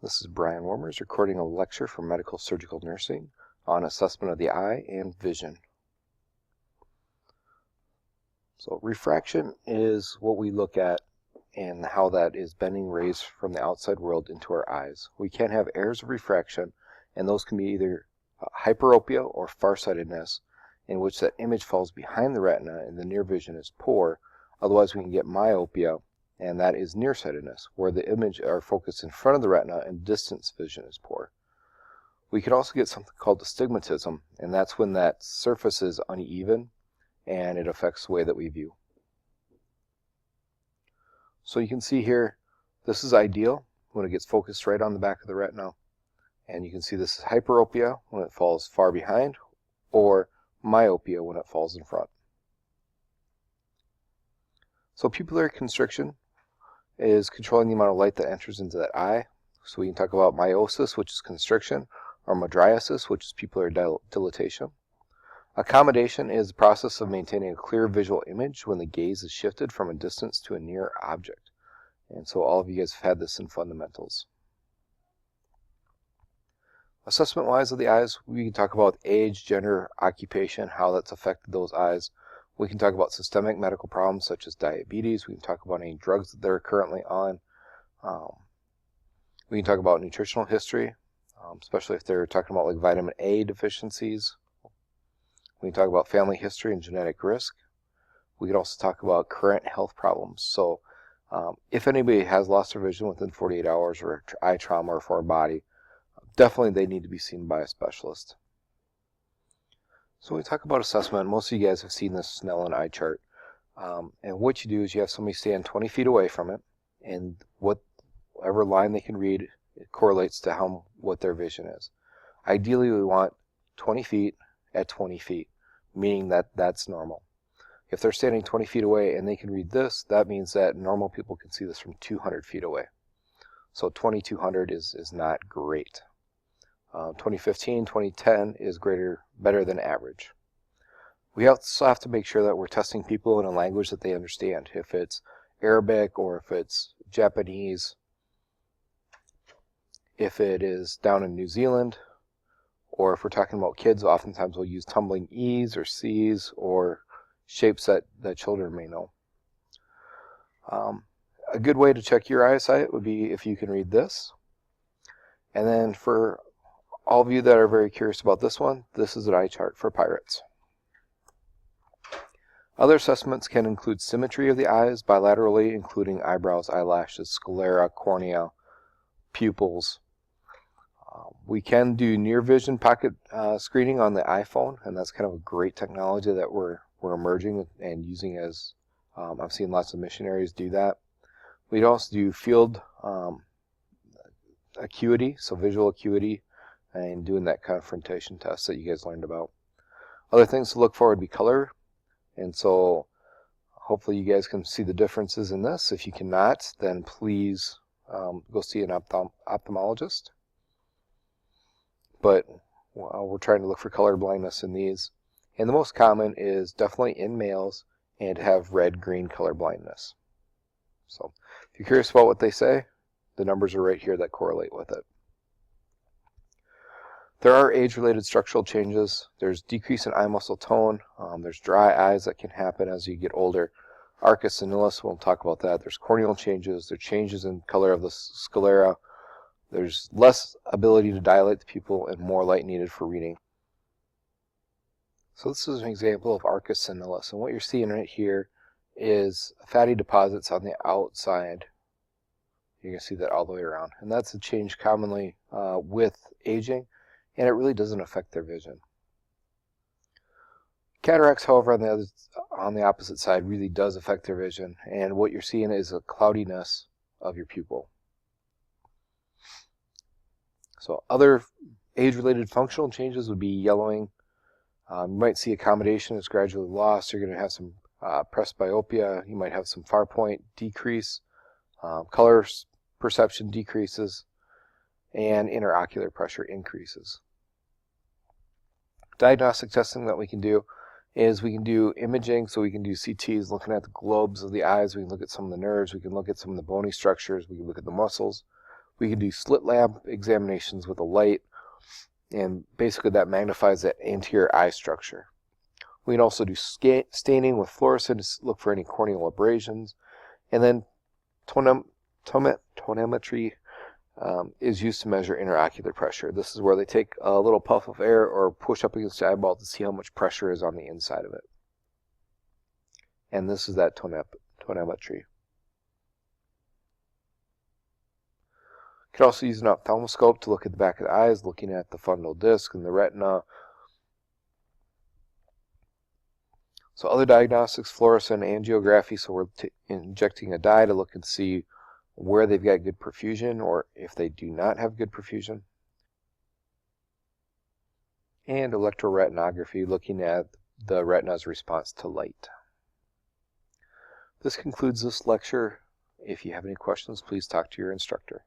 This is Brian Wormers recording a lecture for medical surgical nursing on assessment of the eye and vision. So refraction is what we look at and how that is bending rays from the outside world into our eyes. We can have errors of refraction, and those can be either hyperopia or farsightedness, in which that image falls behind the retina and the near vision is poor. Otherwise we can get myopia, and that is nearsightedness, where the image are focused in front of the retina and distance vision is poor. We could also get something called astigmatism, and that's when that surface is uneven and it affects the way that we view. So you can see here, this is ideal when it gets focused right on the back of the retina. And you can see this is hyperopia when it falls far behind, or myopia when it falls in front. So pupillary constriction is controlling the amount of light that enters into that eye. So we can talk about miosis, which is constriction, or mydriasis, which is pupillary dilatation. Accommodation is the process of maintaining a clear visual image when the gaze is shifted from a distance to a near object. And so all of you guys have had this in fundamentals. Assessment-wise of the eyes, we can talk about age, gender, occupation, how that's affected those eyes. We can talk about systemic medical problems such as diabetes. We can talk about any drugs that they're currently on. We can talk about nutritional history, especially if they're talking about like vitamin A deficiencies. We can talk about family history and genetic risk. We can also talk about current health problems. So if anybody has lost their vision within 48 hours or eye trauma or foreign body, definitely they need to be seen by a specialist. So when we talk about assessment, most of you guys have seen this Snellen eye chart. And what you do is you have somebody stand 20 feet away from it, and whatever line they can read, it correlates to what their vision is. Ideally, we want 20 feet at 20 feet, meaning that that's normal. If they're standing 20 feet away and they can read this, that means that normal people can see this from 200 feet away. So 2200 is not great. 2015, 2010 is better than average. We also have to make sure that we're testing people in a language that they understand. If it's Arabic or if it's Japanese, if it is down in New Zealand, or if we're talking about kids, oftentimes we'll use tumbling E's or C's or shapes that children may know. A good way to check your eyesight would be if you can read this. And then for all of you that are very curious about this one, this is an eye chart for pirates. Other assessments can include symmetry of the eyes bilaterally, including eyebrows, eyelashes, sclera, cornea, pupils. We can do near vision pocket screening on the iPhone, and that's kind of a great technology that we're emerging and using as I've seen lots of missionaries do that. We'd also do field acuity, so visual acuity, and doing that confrontation test that you guys learned about. Other things to look for would be color, and so hopefully you guys can see the differences in this. If you cannot, then please go see an ophthalmologist. But we're trying to look for color blindness in these. And the most common is definitely in males and have red-green color blindness. So if you're curious about what they say, the numbers are right here that correlate with it. There are age-related structural changes. There's decrease in eye muscle tone. There's dry eyes that can happen as you get older. Arcus senilis, we'll talk about that. There's corneal changes. There are changes in color of the sclera. There's less ability to dilate the pupil and more light needed for reading. So this is an example of Arcus senilis, and what you're seeing right here is fatty deposits on the outside. You can see that all the way around, and that's a change commonly with aging, and it really doesn't affect their vision. Cataracts, however, on the opposite side, really does affect their vision, and what you're seeing is a cloudiness of your pupil. So other age-related functional changes would be yellowing. You might see accommodation is gradually lost. You're going to have some presbyopia. You might have some far point decrease. Color perception decreases. And interocular pressure increases. Diagnostic testing that we can do is we can do imaging. So we can do CTs looking at the globes of the eyes. We can look at some of the nerves. We can look at some of the bony structures. We can look at the muscles. We can do slit lamp examinations with a light, and basically that magnifies that anterior eye structure. We can also do staining with fluorescent to look for any corneal abrasions, and then tonometry is used to measure interocular pressure. This is where they take a little puff of air or push up against the eyeball to see how much pressure is on the inside of it. And this is that tonometry. You can also use an ophthalmoscope to look at the back of the eyes, looking at the fundal disc and the retina. So other diagnostics, fluorescent angiography, so we're injecting a dye to look and see where they've got good perfusion or if they do not have good perfusion. And electroretinography, looking at the retina's response to light. This concludes this lecture. If you have any questions, please talk to your instructor.